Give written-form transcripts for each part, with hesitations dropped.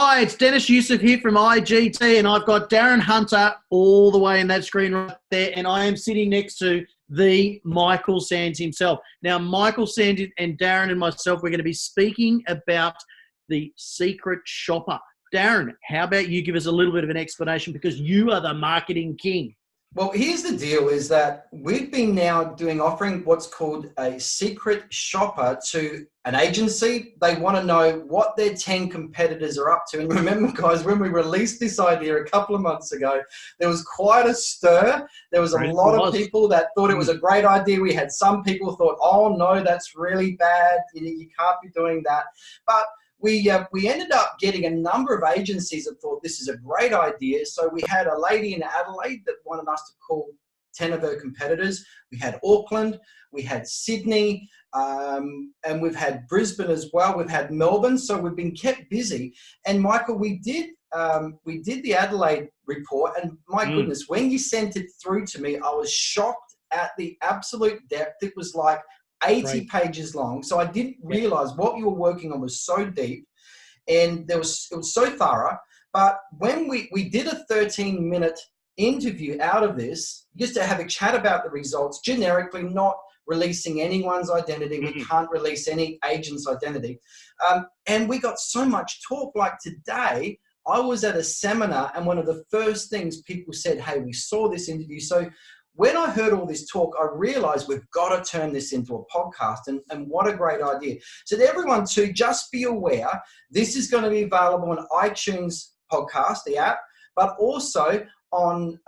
Hi, it's Dennis Youssef here from IGT, and I've got Darren Hunter all the way in that screen right there, and I am sitting next to the Michael Sanz himself. Now, Michael Sanz and Darren and myself, we're going to be speaking about the Secret Shopper. Darren, how about you give us a little bit of an explanation, because you are the marketing king. Well, here's the deal is that we've been now offering what's called a secret shopper to an agency. They want to know what their 10 competitors are up to. And remember, guys, when we released this idea a couple of months ago, there was quite a stir. There was a lot of people that thought it was a great idea. We had some people thought, oh, no, that's really bad. You can't be doing that. But we ended up getting a number of agencies that thought this is a great idea. So we had a lady in Adelaide that wanted us to call 10 of her competitors. We had Auckland, we had Sydney, and we've had Brisbane as well. We've had Melbourne. So we've been kept busy. And Michael, we did the Adelaide report. And my goodness, when you sent it through to me, I was shocked at the absolute depth. It was like 80 pages long. So I didn't realize what you were working on was so deep, and it was so thorough. But when we did a 13-minute interview out of this, just to have a chat about the results, generically, not releasing anyone's identity. We can't release any agent's identity. And we got so much talk. Like today, I was at a seminar, and one of the first things people said, hey, we saw this interview. So when I heard all this talk, I realized we've got to turn this into a podcast, and what a great idea. So to everyone too, just be aware, this is going to be available on iTunes podcast, the app, but also on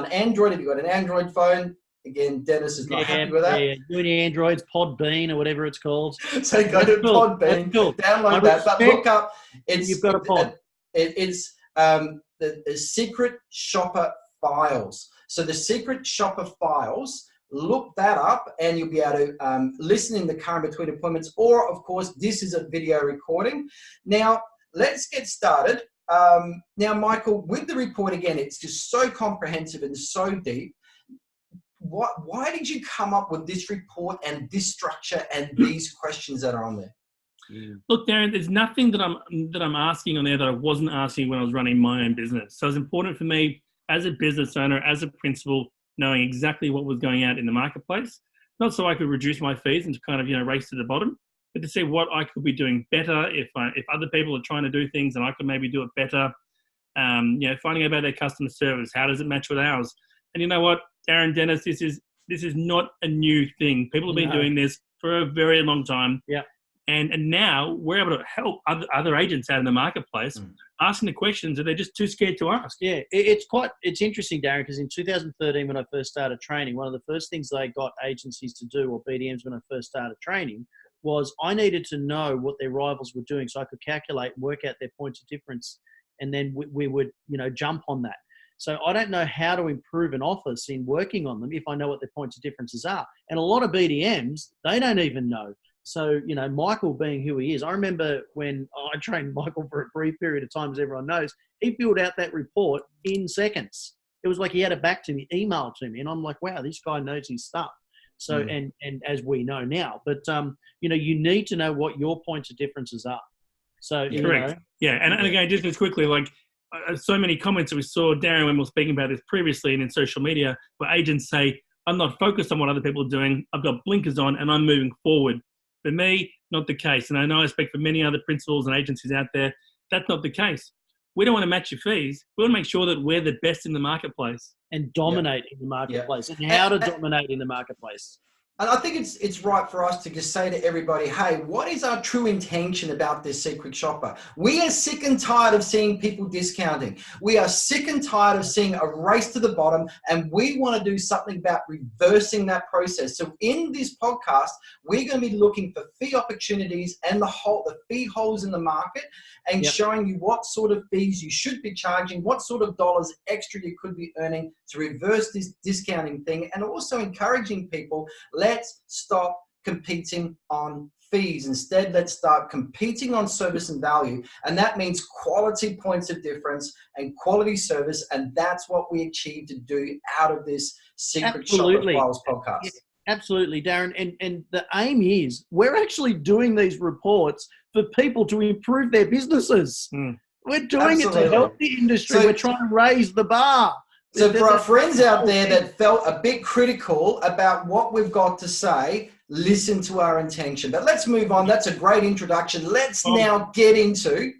Android. If you've got an Android phone, again, Dennis is not happy with that. Yeah, doing Android's Podbean or whatever it's called. So go to Podbean, download that, but look up, you've got a pod. It's the Secret Shopper Files. So the Secret Shopper Files, look that up, and you'll be able to listen in the car in between appointments, or of course, this is a video recording. Now, let's get started. Now, Michael, with the report, again, it's just so comprehensive and so deep. Why did you come up with this report and this structure and these questions that are on there? Look, Darren, there's nothing that I'm asking on there that I wasn't asking when I was running my own business. So it's important for me as a business owner, as a principal, knowing exactly what was going out in the marketplace, not so I could reduce my fees and to kind of, race to the bottom, but to see what I could be doing better if other people are trying to do things and I could maybe do it better. Finding out about their customer service, how does it match with ours? And you know what, Darren, Dennis, this is not a new thing. People have been doing this for a very long time. Yeah. And now we're able to help other agents out in the marketplace asking the questions that they're just too scared to ask. Yeah, it's interesting, Darren, because in 2013 when I first started training, one of the first things they got agencies to do, or BDMs when I first started training, was I needed to know what their rivals were doing so I could calculate and work out their points of difference, and then we would jump on that. So I don't know how to improve an office in working on them if I know what their points of differences are. And a lot of BDMs, they don't even know. So, Michael being who he is, I remember when I trained Michael for a brief period of time, as everyone knows, he filled out that report in seconds. It was like he had it back to me, emailed to me. And I'm like, wow, this guy knows his stuff. So, and as we know now, but, you need to know what your points of differences are. So, correct. Yeah. And again, just as quickly, so many comments that we saw, Darren, when we were speaking about this previously and in social media, where agents say, I'm not focused on what other people are doing. I've got blinkers on and I'm moving forward. For me, not the case. And I know I speak for many other principals and agencies out there, that's not the case. We don't want to match your fees. We want to make sure that we're the best in the marketplace. And dominate in the marketplace. And how to dominate in the marketplace. And I think it's right for us to just say to everybody, hey, what is our true intention about this secret shopper? We are sick and tired of seeing people discounting. We are sick and tired of seeing a race to the bottom, and we want to do something about reversing that process. So in this podcast, we're going to be looking for fee opportunities and the fee holes in the market, and showing you what sort of fees you should be charging, what sort of dollars extra you could be earning to reverse this discounting thing, and also encouraging people, let's stop competing on fees. Instead, let's start competing on service and value. And that means quality points of difference and quality service. And that's what we achieve to do out of this Secret Shopper Files podcast. Yeah, absolutely, Darren. And the aim is we're actually doing these reports for people to improve their businesses. We're doing it to help the industry. So, we're trying to raise the bar. So for our friends out there that felt a bit critical about what we've got to say, listen to our intention. But let's move on. That's a great introduction. Let's now get into...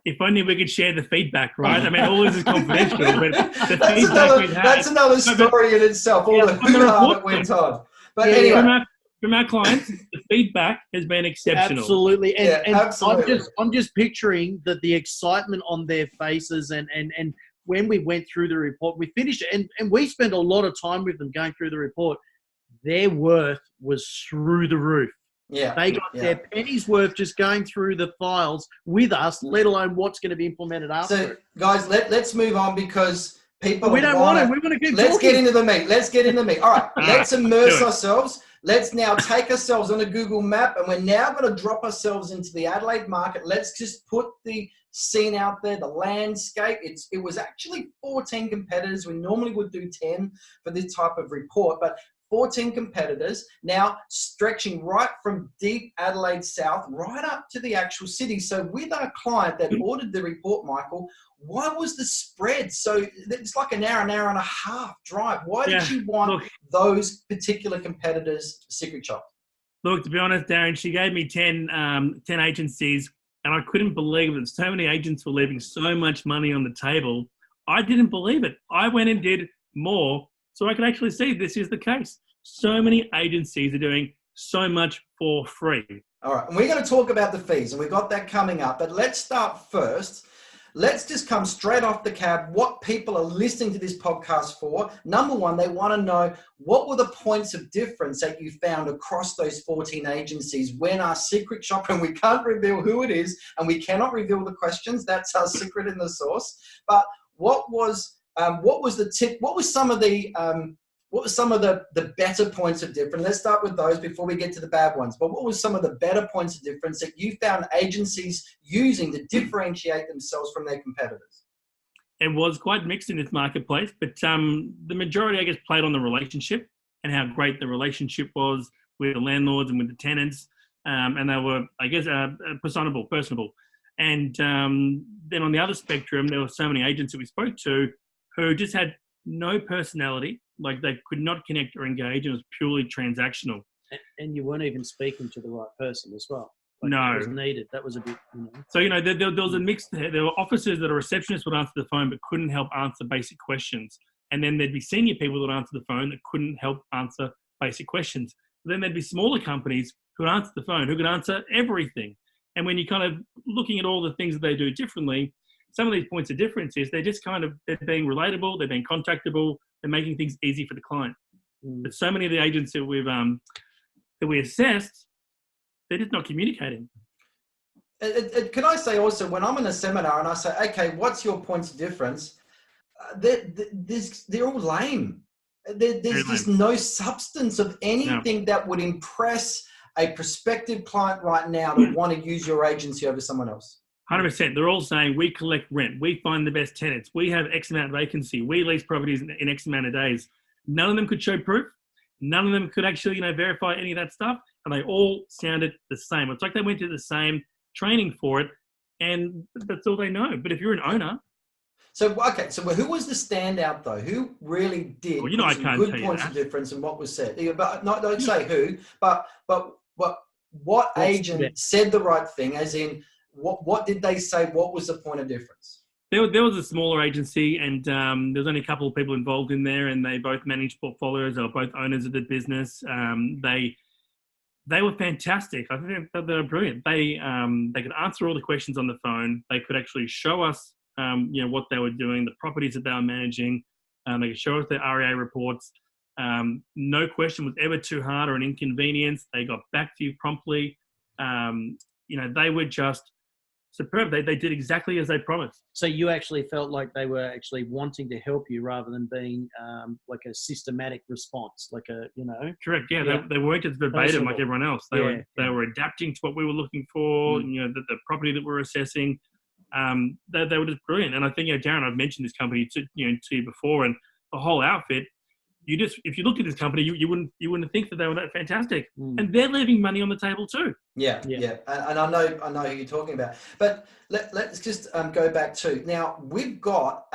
If only we could share the feedback, right? I mean, all this is confidential, but the that's another story in itself, all the hoo-ha that went on. But anyway... From our clients, the feedback has been exceptional. Absolutely. And absolutely. I'm just picturing the excitement on their faces and when we went through the report, we finished it and we spent a lot of time with them going through the report. Their worth was through the roof. Yeah. They got their pennies worth just going through the files with us, let alone what's going to be implemented after. So, guys, let's move on because people... We don't want to. We want to keep Let's talking. get into the meat. All right, let's immerse ourselves. Let's now take ourselves on a Google map, and we're now going to drop ourselves into the Adelaide market. Let's just put the scene out there, the landscape. It was actually 14 competitors. We normally would do 10 for this type of report, but 14 competitors now stretching right from deep Adelaide South right up to the actual city. So with our client that ordered the report, Michael, what was the spread? So it's like an hour and a half drive. Why did you want those particular competitors to Secret Shop? Look, to be honest, Darren, she gave me 10 agencies, and I couldn't believe that so many agents were leaving so much money on the table. I didn't believe it. I went and did more so I could actually see this is the case. So many agencies are doing so much for free. All right, and we're going to talk about the fees, and we've got that coming up. But let's start first. Let's just come straight off the cab. What people are listening to this podcast for. Number one, they want to know what were the points of difference that you found across those 14 agencies when our secret shopper, and we can't reveal who it is, and we cannot reveal the questions. That's our secret in the sauce. But what was the tip? What was some of the better points of difference? Let's start with those before we get to the bad ones. But what was some of the better points of difference that you found agencies using to differentiate themselves from their competitors? It was quite mixed in this marketplace, but the majority, I guess, played on the relationship and how great the relationship was with the landlords and with the tenants. And they were, I guess, personable. And then on the other spectrum, there were so many agents that we spoke to who just had no personality, like they could not connect or engage, and it was purely transactional. And you weren't even speaking to the right person as well. Like no. That was needed. That was a bit, So, there was a mix there. There were officers that a receptionist would answer the phone but couldn't help answer basic questions. And then there'd be senior people that would answer the phone that couldn't help answer basic questions. Then there'd be smaller companies who would answer the phone, who could answer everything. And when you're kind of looking at all the things that they do differently, some of these points of difference is they're being relatable, they're being contactable, they're making things easy for the client. But so many of the agents that we assessed, they're just not communicating. Can I say also, when I'm in a seminar and I say, okay, what's your points of difference? They're all lame. There's just no substance of anything that would impress a prospective client right now that want to use your agency over someone else. 100%. They're all saying we collect rent, we find the best tenants, we have X amount of vacancy, we lease properties in X amount of days. None of them could show proof. None of them could actually, verify any of that stuff, and they all sounded the same. It's like they went to the same training for it, and that's all they know. But if you're an owner, so who was the standout though? Who really did I can't good tell you points that. of difference and what was said? But don't say who, but what agent said the right thing? As in, what did they say? What was the point of difference? There was a smaller agency, and there was only a couple of people involved in there, and they both managed portfolios. They were both owners of the business. They were fantastic. I think they were brilliant. They could answer all the questions on the phone. They could actually show us, what they were doing, the properties that they were managing. They could show us their REA reports. No question was ever too hard or an inconvenience. They got back to you promptly. They were just superb. They did exactly as they promised. So you actually felt like they were actually wanting to help you rather than being like a systematic response, like Correct. Yeah. They weren't just verbatim like everyone else. They were adapting to what we were looking for. The property that we're assessing. They were just brilliant. And I think, Darren, I've mentioned this company to you before, and the whole outfit. if you looked at this company, you wouldn't think that they were that fantastic, and they're leaving money on the table too. Yeah. And I know who you're talking about. But let's just go back to now. We've got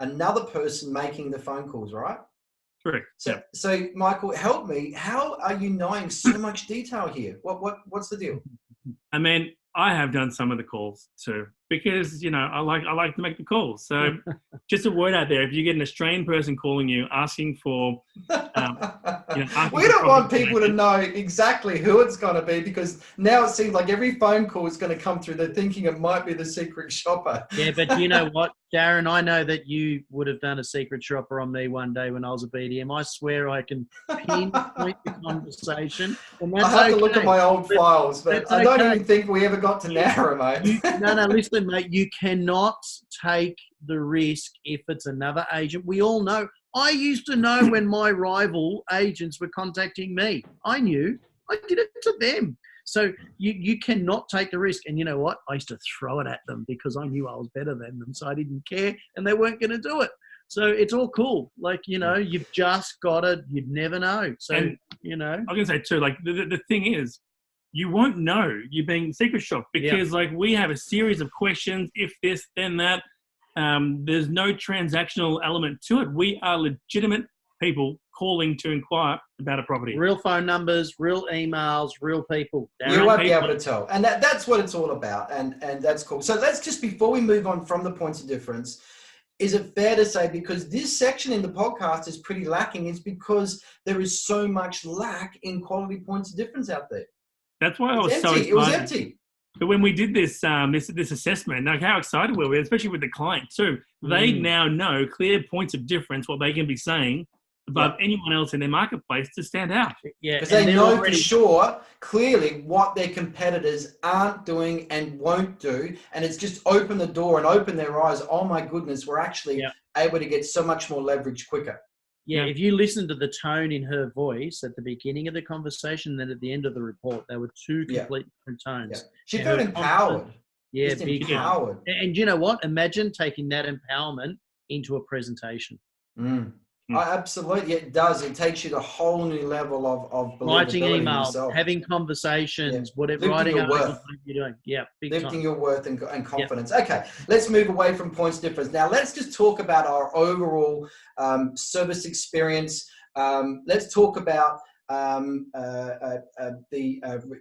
another person making the phone calls, right? Correct. So Michael, help me. How are you knowing so much detail here? What's the deal? I mean, I have done some of the calls too, because I like to make the calls. So just a word out there: if you get an Australian person calling you asking for, we don't want people to know exactly who it's going to be, because now it seems like every phone call is going to come through. They're thinking it might be the secret shopper. Yeah, but you know what, Darren? I know that you would have done a secret shopper on me one day when I was a BDM. I sweer I can pinpoint the conversation. I have to look at my old files, but I don't even think we ever got to narrow, mate. No, listen, mate. You cannot take the risk if it's another agent. We all know. I used to know when my rival agents were contacting me. I knew. I did it to them. So you cannot take the risk. And you know what? I used to throw it at them because I knew I was better than them. So I didn't care, and they weren't going to do it. So it's all cool. Like, you've just got to, you'd never know. So, I'm going to say too, like the thing is, you won't know you're being secret shopped because like we have a series of questions, if this, then that. There's no transactional element to it. We are legitimate people calling to inquire about a property. Real phone numbers, real emails, real people. You won't be able to tell. And that's what it's all about. And that's cool. So let's just, before we move on from the points of difference, is it fair to say, because this section in the podcast is pretty lacking, is because there is so much lack in quality points of difference out there? That's why I was so excited. It was empty. But when we did this this assessment, like how excited were we, especially with the client too. They now know clear points of difference, what they can be saying above anyone else in their marketplace to stand out. Yeah, because they know for sure, clearly, what their competitors aren't doing and won't do. And it's just open the door and open their eyes. Oh my goodness, we're actually able to get so much more leverage quicker. Yeah, if you listen to the tone in her voice at the beginning of the conversation and then at the end of the report, they were two complete different tones. Yeah. She felt empowered. Yeah, big empowered. And you know what? Imagine taking that empowerment into a presentation. Absolutely, it does. It takes you to a whole new level of writing emails, having conversations, whatever, writing your worth. You're doing. Yeah, lifting your worth and confidence. Okay, let's move away from points difference. Now, let's just talk about our overall service experience. Let's talk about the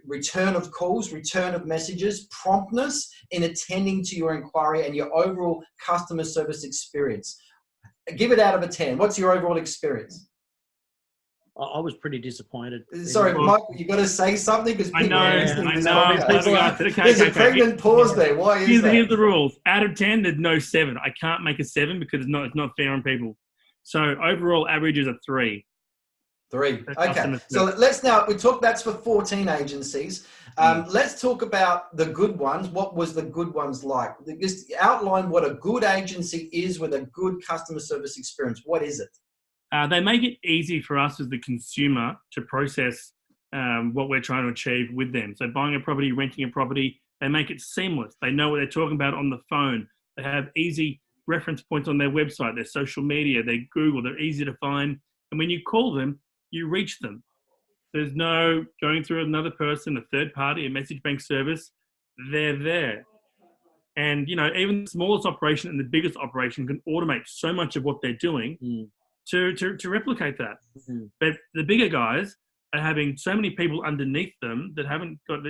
return of calls, return of messages, promptness in attending to your inquiry, and your overall customer service experience. Give it out of a 10. What's your overall experience? I was pretty disappointed. Sorry, Michael, you got to say something because I know. There's a pregnant pause there. Why is that? Here's the rules. Out of 10, there's no 7. I can't make a 7 because it's not fair on people. So overall average is a 3. 3. Okay. So that's for 14 agencies. Let's talk about the good ones. What was the good ones like? Just outline what a good agency is with a good customer service experience. What is it? They make it easy for us as the consumer to process what we're trying to achieve with them. So buying a property, renting a property, they make it seamless. They know what they're talking about on the phone. They have easy reference points on their website, their social media, their Google. They're easy to find. And when you call them, you reach them. There's no going through another person, a third party, a message bank service. They're there. And, even the smallest operation and the biggest operation can automate so much of what they're doing to replicate that. But the bigger guys are having so many people underneath them that haven't got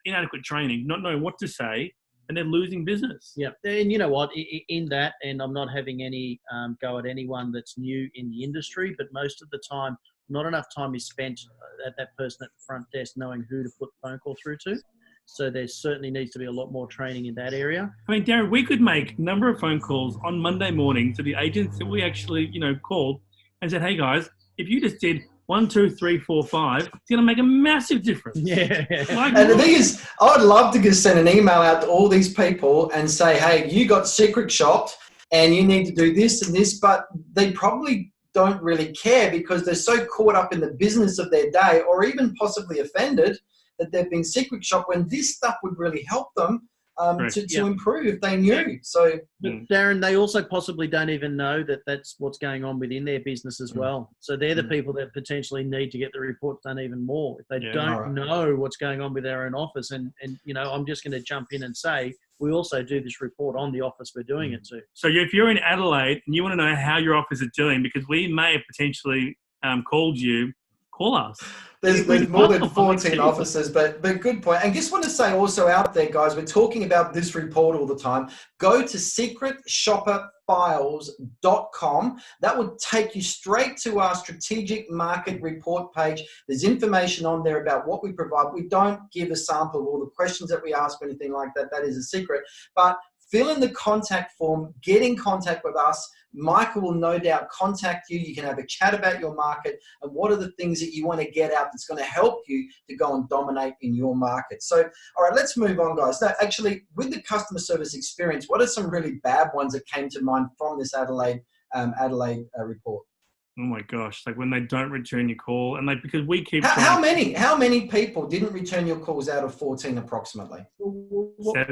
inadequate training, not knowing what to say, and they're losing business. Yeah, and you know what? In that, and I'm not having any go at anyone that's new in the industry, but most of the time, not enough time is spent at that person at the front desk knowing who to put the phone call through to. So there certainly needs to be a lot more training in that area. I mean, Darren, we could make a number of phone calls on Monday morning to the agents that we actually, called and said, hey guys, if you just did 1, 2, 3, 4, 5, it's going to make a massive difference. Yeah. And the thing is, I would love to just send an email out to all these people and say, hey, you got secret shopped and you need to do this and this, but they probably don't really care because they're so caught up in the business of their day, or even possibly offended that they've been secret shopped, when this stuff would really help them to improve if they knew. So, but Darren, they also possibly don't even know that that's what's going on within their business as well. So they're the people that potentially need to get the reports done even more. If they don't know what's going on with their own office, and I'm just going to jump in and say, we also do this report on the office we're doing it to. So if you're in Adelaide and you want to know how your office is doing, because we may have potentially called you, call us. There's more than 14 offices, but good point. And just want to say also out there, guys, we're talking about this report all the time. Go to secretshopperfiles.com. That will take you straight to our strategic market report page. There's information on there about what we provide. We don't give a sample of all the questions that we ask or anything like that. That is a secret. But fill in the contact form, get in contact with us. Michael will no doubt contact you. You can have a chat about your market and what are the things that you want to get out that's going to help you to go and dominate in your market. So, all right, let's move on, guys. Now, actually, with the customer service experience, what are some really bad ones that came to mind from this Adelaide report? Oh my gosh! Like when they don't return your call, and because we keep how many people didn't return your calls out of 14 approximately?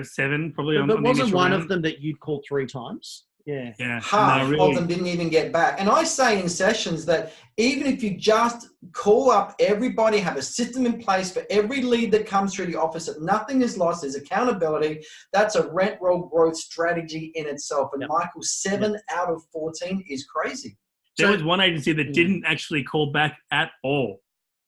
Seven probably. But wasn't one of them that you'd called 3 times? Yeah. Half of them didn't even get back. And I say in sessions that even if you just call up everybody, have a system in place for every lead that comes through the office, that nothing is lost, there's accountability, that's a rent roll growth strategy in itself. And Michael, 7 out of 14 is crazy. There was one agency that didn't actually call back at all.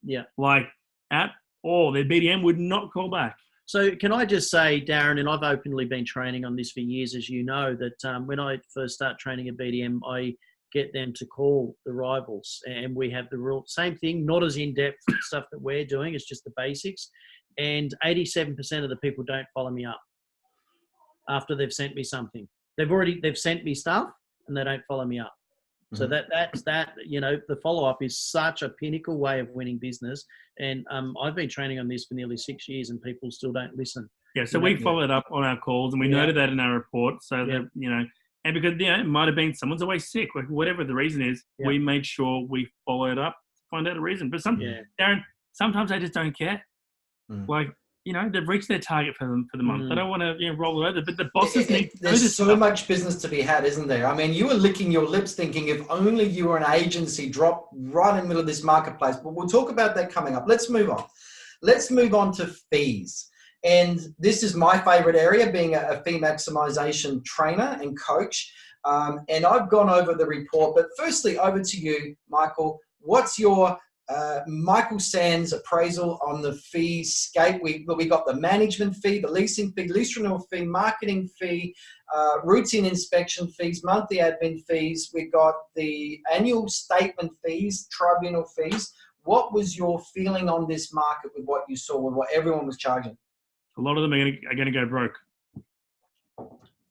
Yeah. Like at all. Their BDM would not call back. So can I just say, Darren, and I've openly been training on this for years, as you know, that when I first start training a BDM, I get them to call the rivals. And we have the real same thing, not as in-depth stuff that we're doing. It's just the basics. And 87% of the people don't follow me up after they've sent me something. They've sent me stuff and they don't follow me up. So that's the follow-up is such a pinnacle way of winning business. And I've been training on this for nearly 6 years and people still don't listen. Yeah, so we followed up on our calls and we noted that in our report. So that, and because, it might have been someone's away sick, whatever the reason is, we made sure we followed up to find out a reason. But Darren, sometimes they just don't care. They've reached their target for the month. They don't want to roll it over, but the bosses need to know this. There's so much business to be had, isn't there? I mean, you were licking your lips thinking if only you were an agency dropped right in the middle of this marketplace. But we'll talk about that coming up. Let's move on. Let's move on to fees. And this is my favorite area, being a fee maximization trainer and coach. And I've gone over the report. But firstly, over to you, Michael. What's your Michael Sanz appraisal on the fee scape? We got the management fee, the leasing fee, lease renewal fee, marketing fee, routine inspection fees, monthly admin fees. We got the annual statement fees, tribunal fees. What was your feeling on this market with what you saw, with what everyone was charging? A lot of them are going to go broke.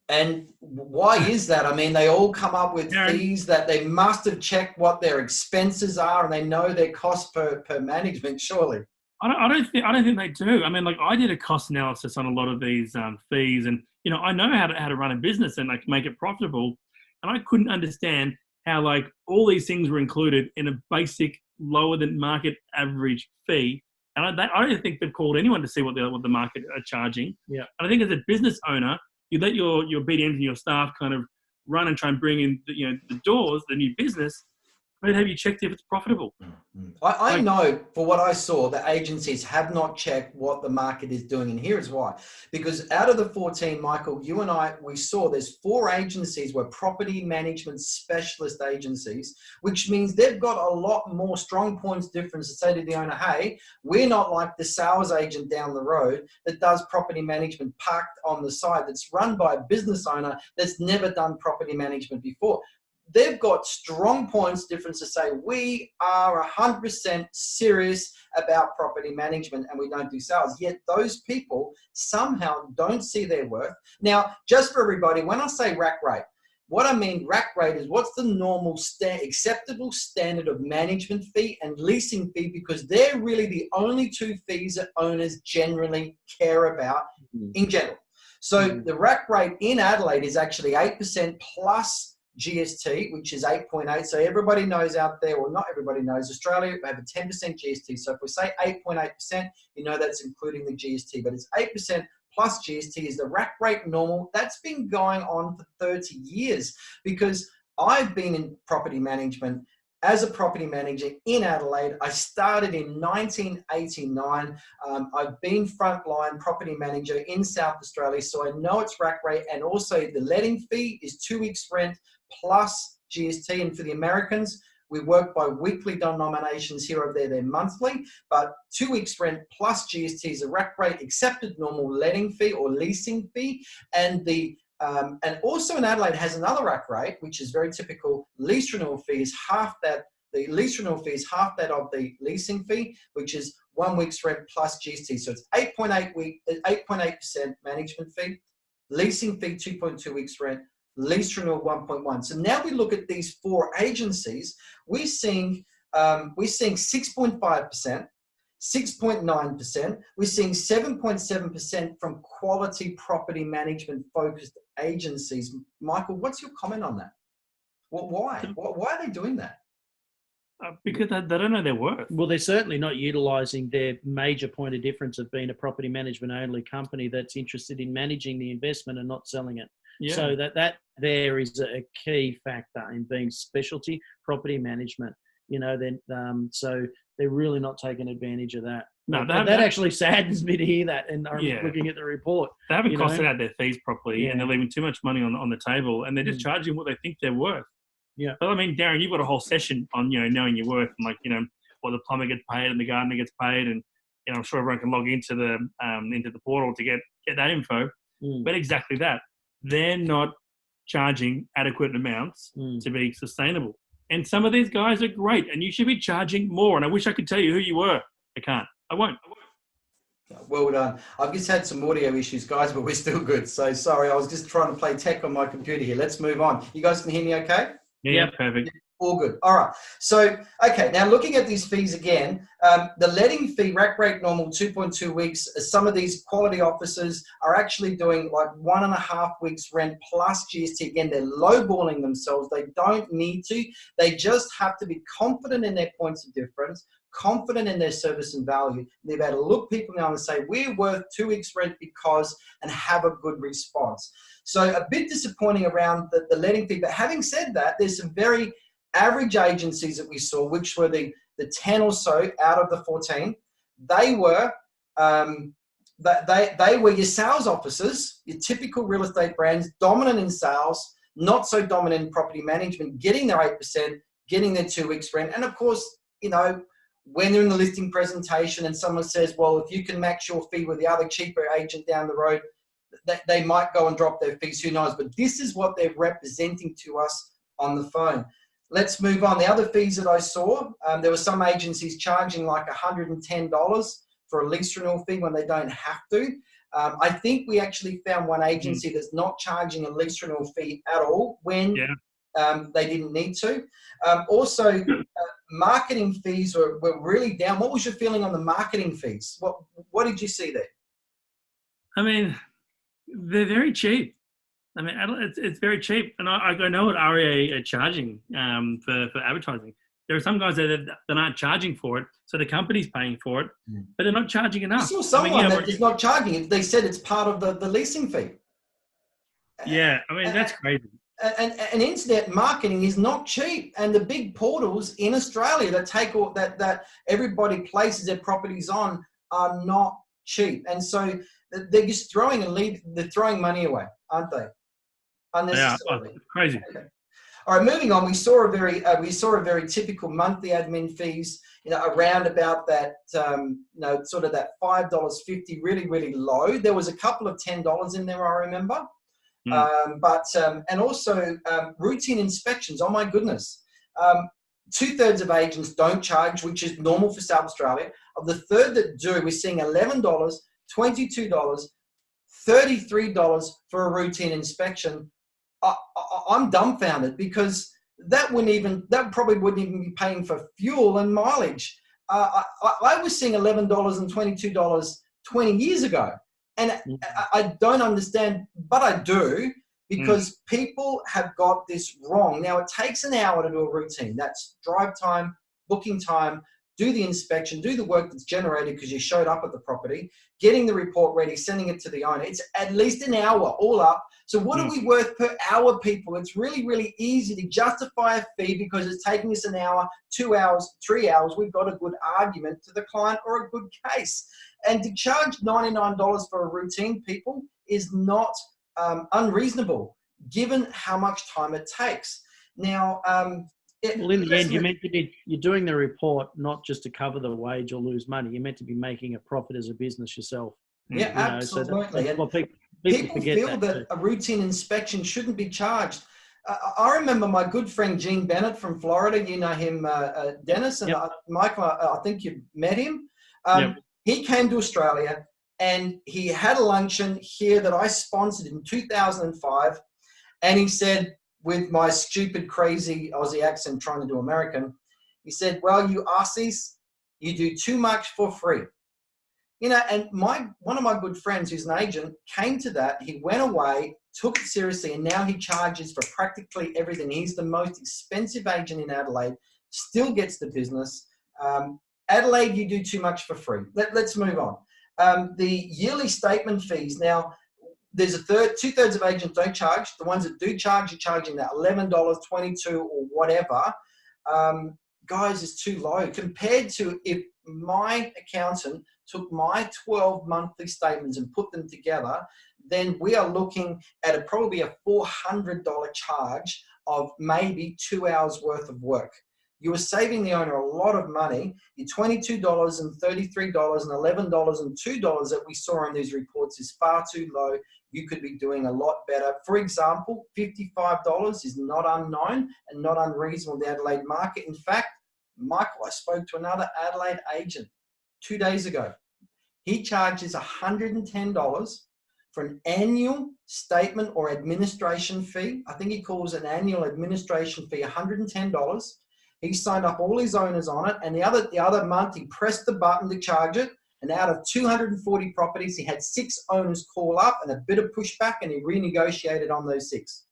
And why is that? I mean, they all come up with fees that they must have checked what their expenses are and they know their cost per management, surely. I don't think they do. I mean, I did a cost analysis on a lot of these fees, and I know how to run a business and make it profitable, and I couldn't understand how all these things were included in a basic lower than market average fee. And I don't think they've called anyone to see what the market are charging. Yeah. And I think as a business owner, you let your BDMs and your staff kind of run and try and bring in the doors, the new business, but have you checked if it's profitable? I know for what I saw, the agencies have not checked what the market is doing. And here's why. Because out of the 14, Michael, you and I, we saw there's 4 agencies were property management specialist agencies, which means they've got a lot more strong points difference to say to the owner, hey, we're not like the sales agent down the road that does property management parked on the side, that's run by a business owner that's never done property management before. They've got strong points difference to say we are 100% serious about property management and we don't do sales. Yet those people somehow don't see their worth. Now, just for everybody, when I say rack rate, what I mean rack rate is what's the normal acceptable standard of management fee and leasing fee, because they're really the only 2 fees that owners generally care about in general. So the rack rate in Adelaide is actually 8% plus GST, which is 8.8. So everybody knows out there, or not everybody knows, Australia have a 10% GST. So if we say 8.8%, that's including the GST, but it's 8% plus GST is the rack rate normal. That's been going on for 30 years because I've been in property management as a property manager in Adelaide. I started in 1989. I've been frontline property manager in South Australia, so I know it's rack rate. And also the letting fee is 2 weeks rent plus GST. And for the Americans, we work by weekly denominations here or there, they're monthly, but 2 weeks rent plus GST is a rack rate accepted normal letting fee or leasing fee. And also in Adelaide has another rack rate, which is very typical. Lease renewal fee is half that. The lease renewal fee is half that of the leasing fee, which is 1 week's rent plus GST. So it's 8.8% management fee, leasing fee 2.2 weeks rent, lease renewal 1.1. So now we look at these 4 agencies. We're seeing 6.5%. 6.9%. We're seeing 7.7% from quality property management focused agencies. Michael, what's your comment on that? Why? Why are they doing that? Because they don't know their worth. Well, they're certainly not utilising their major point of difference of being a property management only company that's interested in managing the investment and not selling it. Yeah. So that there is a key factor in being specialty property management. So they're really not taking advantage of that. No, that actually saddens me to hear that. And I'm looking at the report. They haven't costed out their fees properly, and they're leaving too much money on the table, and they're just charging what they think they're worth. Yeah. But I mean, Darren, you've got a whole session on knowing your worth and what the plumber gets paid and the gardener gets paid, and I'm sure everyone can log into the portal to get that info. But exactly that, they're not charging adequate amounts to be sustainable. And some of these guys are great, and you should be charging more. And I wish I could tell you who you were. I can't. I won't. Well done. I've just had some audio issues, guys, but we're still good. So sorry, I was just trying to play tech on my computer here. Let's move on. You guys can hear me okay? Yeah, perfect. All good. All right. So, okay, now looking at these fees again, the letting fee, rack rate normal, 2.2 weeks. Some of these quality officers are actually doing like 1.5 weeks rent plus GST. Again, they're lowballing themselves. They don't need to. They just have to be confident in their points of difference, confident in their service and value. They've able to look people now and say, we're worth 2 weeks rent because, and have a good response. So a bit disappointing around the letting fee. But having said that, there's some very average agencies that we saw, which were the 10 or so out of the 14. They were they were your sales officers, your typical real estate brands, dominant in sales, not so dominant in property management, getting their 8%, getting their 2 weeks rent. And of course, when they're in the listing presentation and someone says, well, if you can match your fee with the other cheaper agent down the road, they might go and drop their fees, who knows? But this is what they're representing to us on the phone. Let's move on. The other fees that I saw, there were some agencies charging like $110 for a lease renewal fee when they don't have to. I think we actually found one agency that's not charging a lease renewal fee at all when they didn't need to. Also, marketing fees were really down. What was your feeling on the marketing fees? What did you see there? I mean, they're very cheap. I mean, it's very cheap. And I know what REA are charging for advertising. There are some guys that aren't charging for it, so the company's paying for it, but they're not charging enough. I saw someone that is not charging it. They said it's part of the leasing fee. Yeah, I mean, that's crazy. And internet marketing is not cheap. And the big portals in Australia that take all that everybody places their properties on are not cheap. And so they're just throwing money away, aren't they? Unnecessarily. Yeah, crazy. Okay. All right, moving on. We saw a very typical monthly admin fees, around about that, sort of that $5.50, really, really low. There was a couple of $10 in there, I remember. And also routine inspections. Oh my goodness. 2/3 of agents don't charge, which is normal for South Australia. Of the third that do, we're seeing $11, $22, $33 for a routine inspection. I'm dumbfounded because that probably wouldn't even be paying for fuel and mileage. I was seeing $11 and $22 20 years ago. And I don't understand, but I do, because people have got this wrong. Now, it takes an hour to do a routine. That's drive time, booking time, do the inspection, do the work that's generated because you showed up at the property, getting the report ready, sending it to the owner. It's at least an hour all up. So what are we worth per hour, people? It's really, really easy to justify a fee because it's taking us an hour, 2 hours, 3 hours. We've got a good argument to the client or a good case. And to charge $99 for a routine, people, is not unreasonable given how much time it takes. Now, well, in the end, you're doing the report not just to cover the wage or lose money. You're meant to be making a profit as a business yourself. Yeah, absolutely. So people feel that a routine inspection shouldn't be charged. I remember my good friend Gene Bennett from Florida. You know him, Dennis, and Michael. I think you've met him. He came to Australia and he had a luncheon here that I sponsored in 2005. And he said, with my stupid, crazy Aussie accent trying to do American, he said, well, you Aussies, you do too much for free. You know, and one of my good friends who's an agent came to that. He went away, took it seriously, and now he charges for practically everything. He's the most expensive agent in Adelaide, still gets the business. Adelaide, you do too much for free. Let's move on. The yearly statement fees. Now, there's two-thirds of agents don't charge. The ones that do charge, you're charging that $11, $22, or whatever. Guys, is too low compared to if my accountant took my 12 monthly statements and put them together, then we are looking at probably a $400 charge of maybe 2 hours worth of work. You are saving the owner a lot of money. Your $22 and $33 and $11 and $2 that we saw in these reports is far too low. You could be doing a lot better. For example, $55 is not unknown and not unreasonable in the Adelaide market. In fact, Michael, I spoke to another Adelaide agent 2 days ago. He charges $110 for an annual statement or administration fee. I think he calls an annual administration fee $110. He signed up all his owners on it, and the other month he pressed the button to charge it. And out of 240 properties, he had 6 owners call up and a bit of pushback, and he renegotiated on those 6.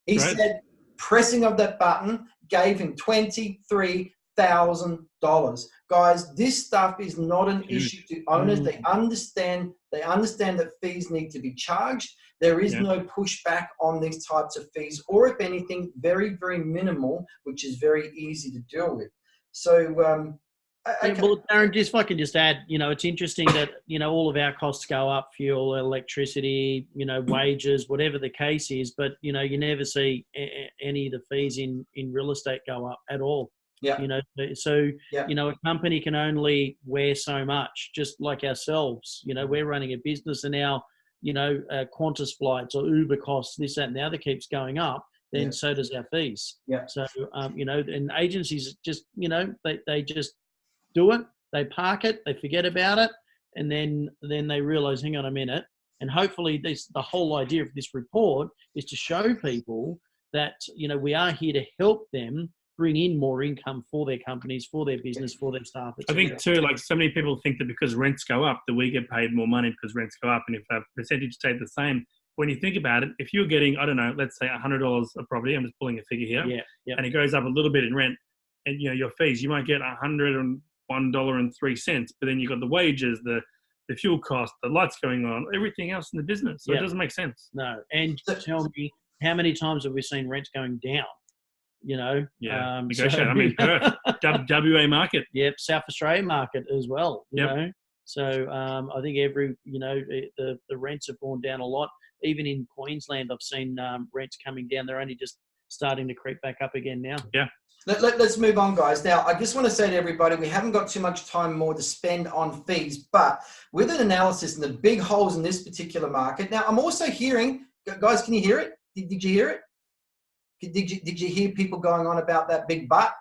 He said pressing of that button gave him $23,000. Guys, this stuff is not an issue to owners. They understand that fees need to be charged. There is no pushback on these types of fees, or if anything, very, very minimal, which is very easy to deal with. So, okay. Well, Darren, if I can just add, it's interesting that, all of our costs go up, fuel, electricity, wages, whatever the case is, but, you never see any of the fees in real estate go up at all. Yeah. A company can only wear so much, just like ourselves. We're running a business, and our, Qantas flights or Uber costs, this, that, and the other keeps going up, then so does our fees. Yeah. So, and agencies just, they just do it, they park it, they forget about it, and then they realize, hang on a minute. And hopefully the whole idea of this report is to show people that, we are here to help them bring in more income for their companies, for their business, for their staff. I think too, like so many people think that because rents go up, that we get paid more money because rents go up. And if our percentage stayed the same, when you think about it, if you're getting, I don't know, let's say $100 a property, I'm just pulling a figure here, and it goes up a little bit in rent, and your fees, you might get $101.03, but then you've got the wages, the fuel cost, the lights going on, everything else in the business. So it doesn't make sense. No. And tell me, how many times have we seen rents going down? Perth, WA market. Yep, South Australia market as well. You know, so I think the rents have gone down a lot. Even in Queensland, I've seen rents coming down. They're only just starting to creep back up again now. Yeah. Let's move on, guys. Now, I just want to say to everybody, we haven't got too much time more to spend on fees, but with an analysis and the big holes in this particular market. Now, I'm also hearing, guys, can you hear it? Did you hear it? Did you hear people going on about that big butt?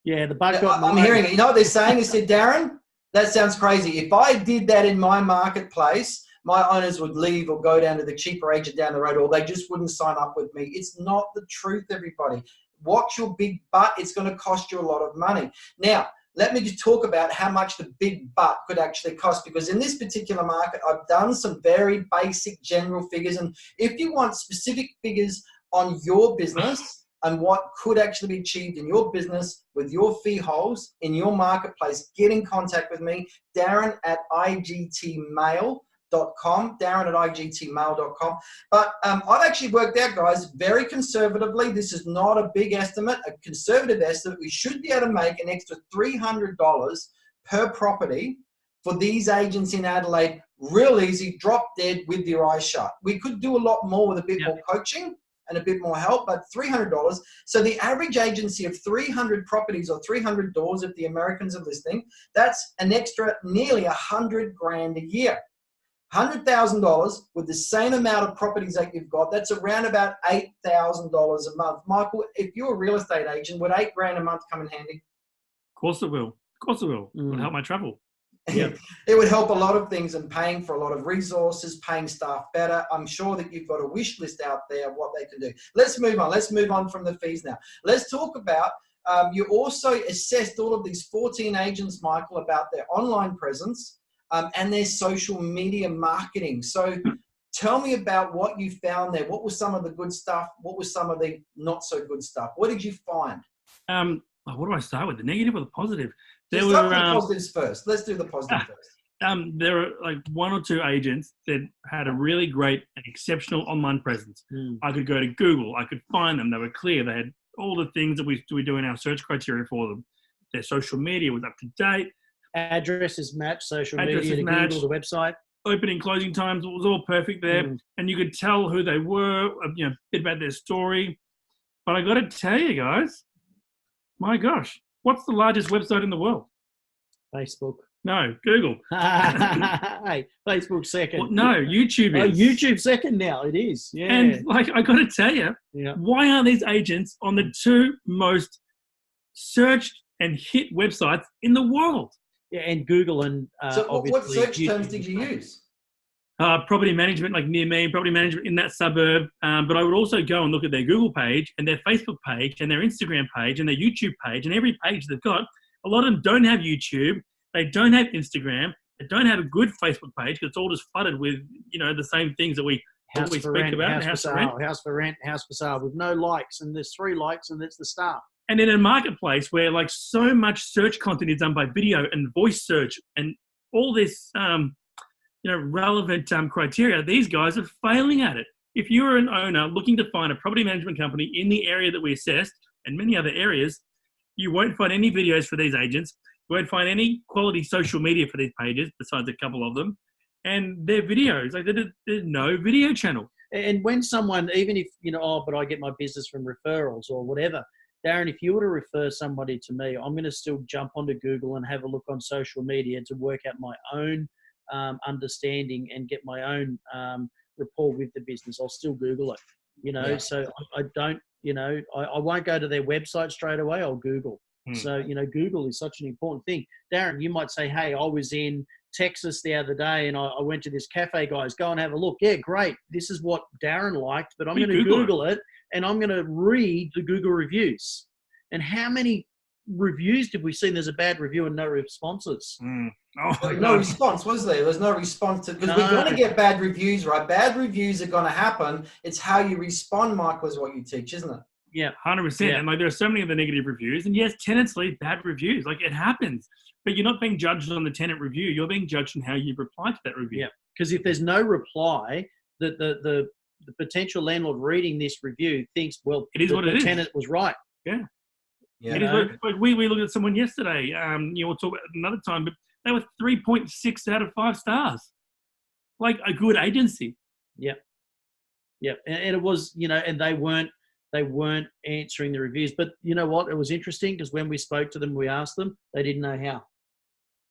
Yeah, the butt. I'm hearing it. You know what they're saying? They said, Darren, that sounds crazy. If I did that in my marketplace, my owners would leave or go down to the cheaper agent down the road, or they just wouldn't sign up with me. It's not the truth, everybody. Watch your big butt. It's going to cost you a lot of money. Now, let me just talk about how much the big butt could actually cost, because in this particular market, I've done some very basic general figures. And if you want specific figures on your business, and what could actually be achieved in your business with your fee holes in your marketplace, get in contact with me, Darren at igtmail.com, Darren at igtmail.com. But I've actually worked out, guys, very conservatively, this is not a big estimate, a conservative estimate, we should be able to make an extra $300 per property for these agents in Adelaide, real easy, drop dead with your eyes shut. We could do a lot more with a bit more coaching and a bit more help, but $300. So the average agency of 300 properties or 300 doors, if the Americans are listening, that's an extra nearly $100,000 a year. $100,000 with the same amount of properties that you've got, that's around about $8,000 a month. Michael, if you're a real estate agent, would $8,000 a month come in handy? Of course it will. Of course it will. It will help my travel. Yeah. It would help a lot of things and paying for a lot of resources, paying staff better. I'm sure that you've got a wish list out there of what they can do. Let's move on. Let's move on from the fees now. Let's talk about, you also assessed all of these 14 agents, Michael, about their online presence and their social media marketing. So tell me about what you found there. What was some of the good stuff? What was some of the not so good stuff? What did you find? What do I start with? The negative or the positive? Start with the positives first. Let's do the positive first. There were like one or two agents that had a really great and exceptional online presence. I could go to Google. I could find them. They were clear. They had all the things that we do in our search criteria for them. Their social media was up to date. Addresses matched, social media to Google, the website. Opening, closing times, it was all perfect there. And you could tell who they were, a bit about their story. But I got to tell you guys, my gosh, what's the largest website in the world? Facebook. No, Google. Hey, Facebook second. Well, no, YouTube is. Oh, YouTube second now. It is. Yeah. And like I got to tell you, why aren't these agents on the two most searched and hit websites in the world? Yeah, and Google and so what search terms did you use? Property management, like near me, property management in that suburb. But I would also go and look at their Google page and their Facebook page and their Instagram page and their YouTube page and every page they've got. A lot of them don't have YouTube. They don't have Instagram. They don't have a good Facebook page because it's all just flooded with, the same things that we speak about. House for rent, house for sale with no likes. And there's 3 likes and that's the start. And in a marketplace where like so much search content is done by video and voice search and all this, relevant criteria, these guys are failing at it. If you're an owner looking to find a property management company in the area that we assessed and many other areas, you won't find any videos for these agents. You won't find any quality social media for these pages besides a couple of them. And their videos, like there's no video channel. And when someone, even if, but I get my business from referrals or whatever, Darren, if you were to refer somebody to me, I'm going to still jump onto Google and have a look on social media to work out my own understanding and get my own rapport with the business. I'll still Google it, so I don't, I won't go to their website straight away. I'll Google. So, Google is such an important thing. Darren, you might say, hey, I was in Texas the other day and I went to this cafe, guys, go and have a look. Yeah, great. This is what Darren liked, but I'm going to Google it and I'm going to read the Google reviews. And how many reviews did we see? There's a bad review and no responses. No response, was there? There was no response because we're going to get bad reviews, right? Bad reviews are going to happen. It's how you respond, Michael, is what you teach, isn't it? Yeah, 100%. And like there are so many of the negative reviews, and yes, tenants leave bad reviews. Like it happens, but you're not being judged on the tenant review. You're being judged on how you reply to that review. Yeah, because if there's no reply, the potential landlord reading this review thinks, well, it is what it is. The tenant was right. Yeah. It is like we looked at someone yesterday. We'll talk about it another time, but they were 3.6 out of 5 stars. Like a good agency. Yep. And it was, and they weren't answering the reviews. But you know what? It was interesting because when we spoke to them, we asked them, they didn't know how.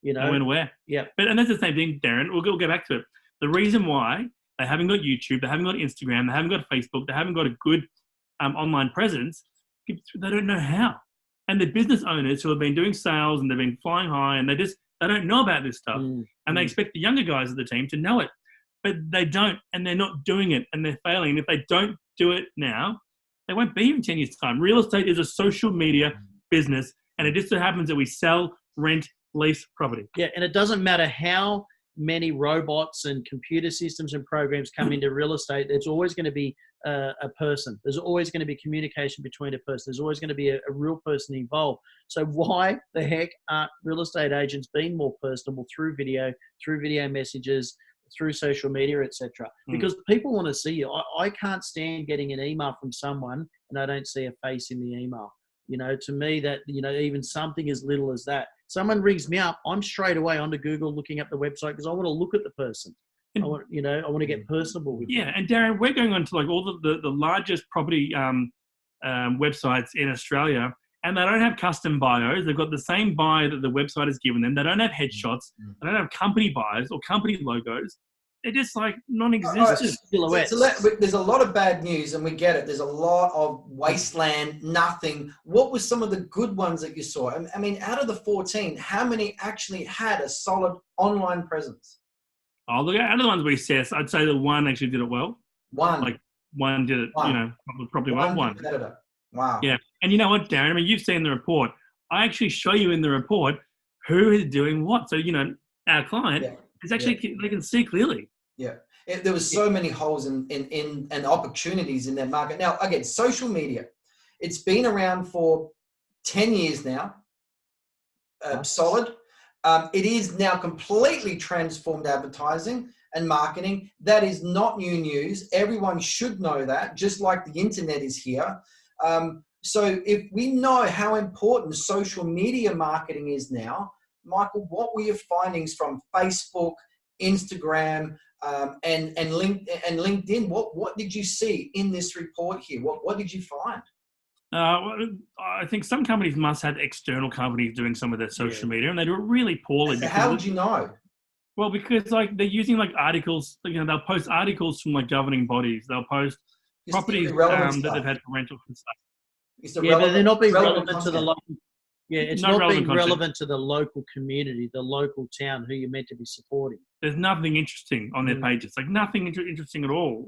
They weren't aware. Yeah. And that's the same thing, Darren. We'll go back to it. The reason why they haven't got YouTube, they haven't got Instagram, they haven't got Facebook, they haven't got a good online presence, they don't know how. And the business owners who have been doing sales and they've been flying high and they don't know about this stuff. And they expect the younger guys of the team to know it. But they don't, and they're not doing it, and they're failing. And if they don't do it now, they won't be here in 10 years' time. Real estate is a social media business, and it just so happens that we sell, rent, lease property. Yeah, and it doesn't matter how many robots and computer systems and programs come into real estate. There's always going to be a person. There's always going to be communication between a person. There's always going to be a real person involved. So why the heck aren't real estate agents being more personable through video messages, through social media, etc.? Because people want to see you. I can't stand getting an email from someone and I don't see a face in the email. You know, to me that, you know, even something as little as that. Someone rings me up, I'm straight away onto Google looking up the website because I want to look at the person. I want to get personable with them. Yeah, and Darren, we're going on to like all the largest property websites in Australia, and they don't have custom bios. They've got the same bio that the website has given them. They don't have headshots. They don't have company bios or company logos. They're just like non-existent silhouettes. There's a lot of bad news, and we get it. There's a lot of wasteland, nothing. What were some of the good ones that you saw? I mean, out of the 14, how many actually had a solid online presence? Oh, look, out of the ones we assessed, I'd say that one actually did it well. One did it, you know, probably one. Competitor. Wow. Yeah. And you know what, Darren? I mean, you've seen the report. I actually show you in the report who is doing what. So, you know, our client is actually, they can see clearly. Yeah. There was so many holes and opportunities in their market. Now, again, social media, it's been around for 10 years now, solid. It is now completely transformed advertising and marketing. That is not new news. Everyone should know that, just like the internet is here. So if we know how important social media marketing is now, Michael, what were your findings from Facebook, Instagram, and LinkedIn? What did you see in this report here? What did you find? I think some companies must have external companies doing some of their social media, and they do it really poorly. So how would you know? Well, because like they're using like articles, you know, they'll post articles from like governing bodies. They'll post properties that they've had for rental and stuff. But they're not being relevant to the local. Yeah, it's not being relevant to the local community, the local town who you're meant to be supporting. There's nothing interesting on their pages, like nothing interesting at all.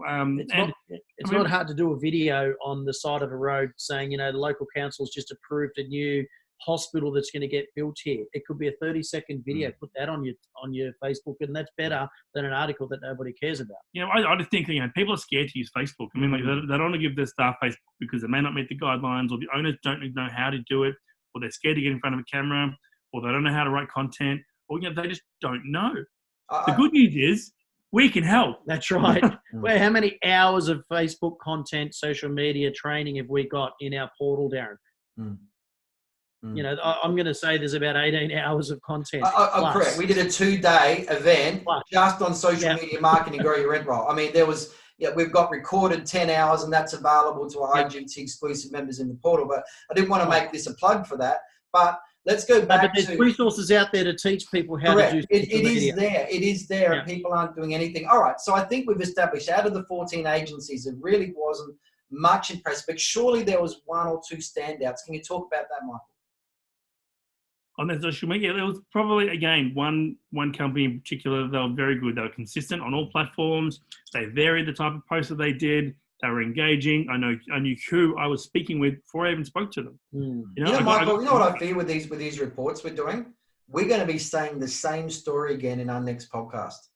It's not hard to do a video on the side of a road saying, you know, the local council's just approved a new hospital that's going to get built here. It could be a 30-second video. Put that on your Facebook, and that's better than an article that nobody cares about. You know, I just think, you know, people are scared to use Facebook. I mean, like they don't want to give their staff Facebook because they may not meet the guidelines, or the owners don't know how to do it, or they're scared to get in front of a camera, or they don't know how to write content, or, you know, they just don't know. The good news is we can help. That's right. Well, how many hours of Facebook content, social media training have we got in our portal, Darren? You know, I'm going to say there's about 18 hours of content. I'm correct. We did a 2-day event just on social media marketing, grow your rent roll. I mean, we've got recorded 10 hours, and that's available to our IGT exclusive members in the portal. But I didn't want to make this a plug for that. But let's go back but there's resources out there to teach people how to do it. It is there, and people aren't doing anything. All right, so I think we've established out of the 14 agencies, it really wasn't much impressive, but surely there was one or two standouts. Can you talk about that, Michael? On their social media, there was probably, again, one company in particular. They were very good. They were consistent on all platforms. They varied the type of posts that they did. They were engaging. I knew who I was speaking with before I even spoke to them. You know, Michael, you know what I fear with these reports we're doing? We're going to be saying the same story again in our next podcast.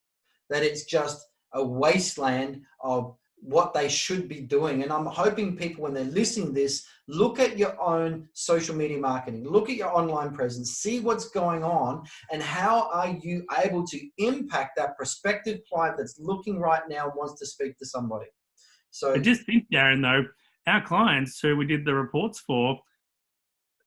That it's just a wasteland of what they should be doing. And I'm hoping people, when they're listening to this, look at your own social media marketing, look at your online presence, see what's going on, and how are you able to impact that prospective client that's looking right now and wants to speak to somebody. So I just think, Darren, though, our clients who we did the reports for,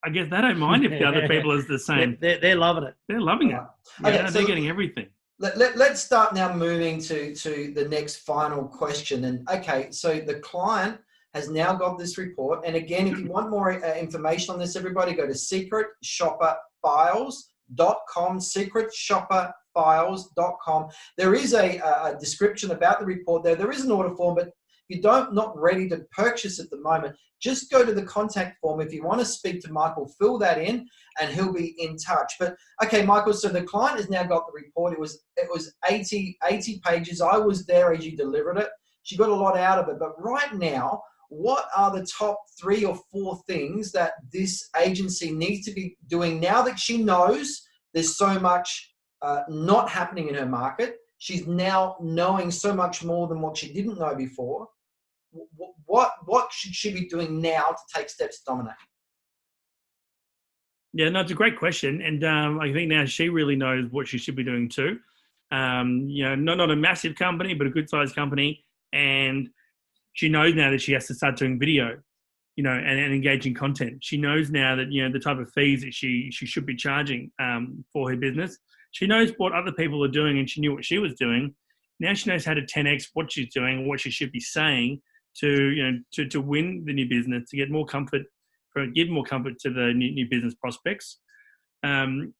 I guess they don't mind if the other people is the same. They're loving it. They're loving it. Okay, yeah, they're getting everything. Let's start now moving to the next final question. And okay, so the client has now got this report. And again, if you want more information on this, everybody go to secretshopperfiles.com, secretshopperfiles.com. There is a description about the report there. There is an order form, but if you're not ready to purchase at the moment, just go to the contact form. If you want to speak to Michael, fill that in and he'll be in touch. But okay, Michael, so the client has now got the report. It was 80 pages. I was there as you delivered it. She got a lot out of it. But right now, what are the top 3 or 4 things that this agency needs to be doing now that she knows there's so much not happening in her market? She's now knowing so much more than what she didn't know before. what should she be doing now to take steps to dominate? Yeah, no, it's a great question, and I think now she really knows what she should be doing too. Not a massive company, but a good-sized company, and she knows now that she has to start doing video, and engaging content. She knows now that the type of fees that she should be charging for her business. She knows what other people are doing, and she knew what she was doing. Now she knows how to 10x what she's doing, what she should be saying to win the new business, to get more comfort. Give more comfort to the new business prospects, and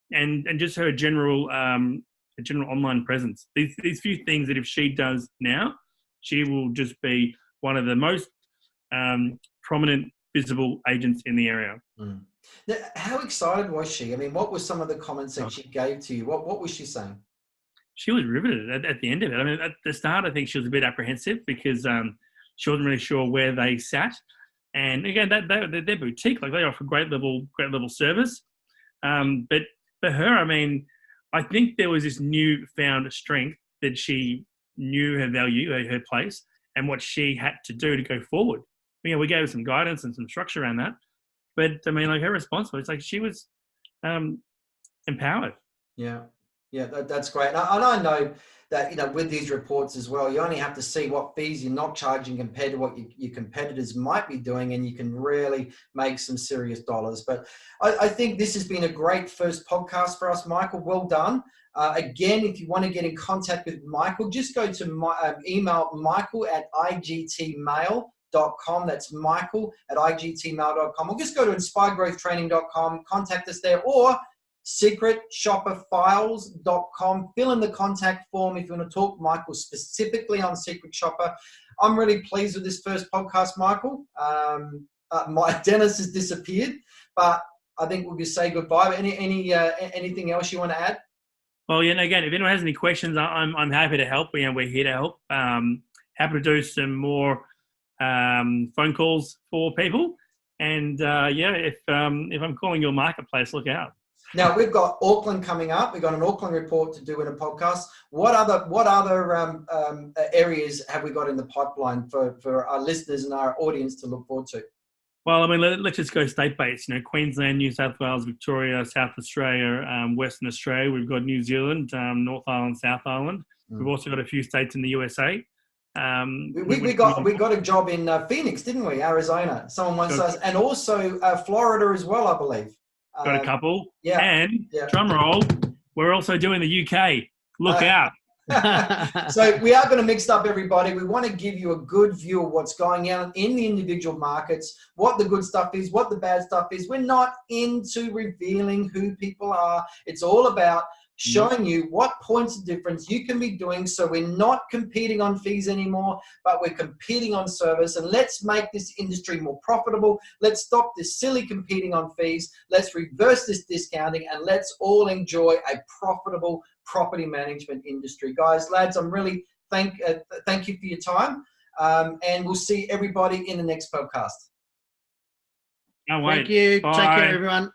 just her general online presence. These few things that if she does now, she will just be one of the most prominent, visible agents in the area. Mm. Now, how excited was she? I mean, what were some of the comments that she gave to you? What was she saying? She was riveted at the end of it. I mean, at the start, I think she was a bit apprehensive because she wasn't really sure where they sat. And again, they're boutique, like they offer great level service. But for her, I mean, I think there was this newfound strength that she knew her value, her place, and what she had to do to go forward. We gave her some guidance and some structure around that. But I mean, like her response was like she was empowered. Yeah, that's great. And I know that with these reports as well, you only have to see what fees you're not charging compared to what your competitors might be doing, and you can really make some serious dollars. But I think this has been a great first podcast for us, Michael. Well done. Again, if you want to get in contact with Michael, just go to email michael@igtmail.com. That's michael@igtmail.com. Or just go to inspiregrowthtraining.com, contact us there, or secretshopperfiles.com. Fill in the contact form if you want to talk to Michael specifically on Secret Shopper. I'm really pleased with this first podcast, Michael. My Dennis has disappeared, but I think we'll just say goodbye. Anything else you want to add? Well, again, if anyone has any questions, I'm happy to help. We're here to help. Happy to do some more phone calls for people. And if I'm calling your marketplace, look out. Now we've got Auckland coming up. We've got an Auckland report to do in a podcast. What other areas have we got in the pipeline for our listeners and our audience to look forward to? Well, I mean, let's just go state-based. Queensland, New South Wales, Victoria, South Australia, Western Australia. We've got New Zealand, North Island, South Island. We've also got a few states in the USA. We got a job in Phoenix, didn't we? Arizona. Someone wants us, and also Florida as well, I believe. Got a couple. Yeah. And drum roll, we're also doing the UK. Look out. So we are going to mix up, everybody. We want to give you a good view of what's going on in the individual markets, what the good stuff is, what the bad stuff is. We're not into revealing who people are. It's all about showing you what points of difference you can be doing, so we're not competing on fees anymore, but we're competing on service. And let's make this industry more profitable. Let's stop this silly competing on fees. Let's reverse this discounting, and let's all enjoy a profitable property management industry. Guys, lads, I'm really thank you for your time, and we'll see everybody in the next podcast. No way. Thank you. Bye. Take care, everyone.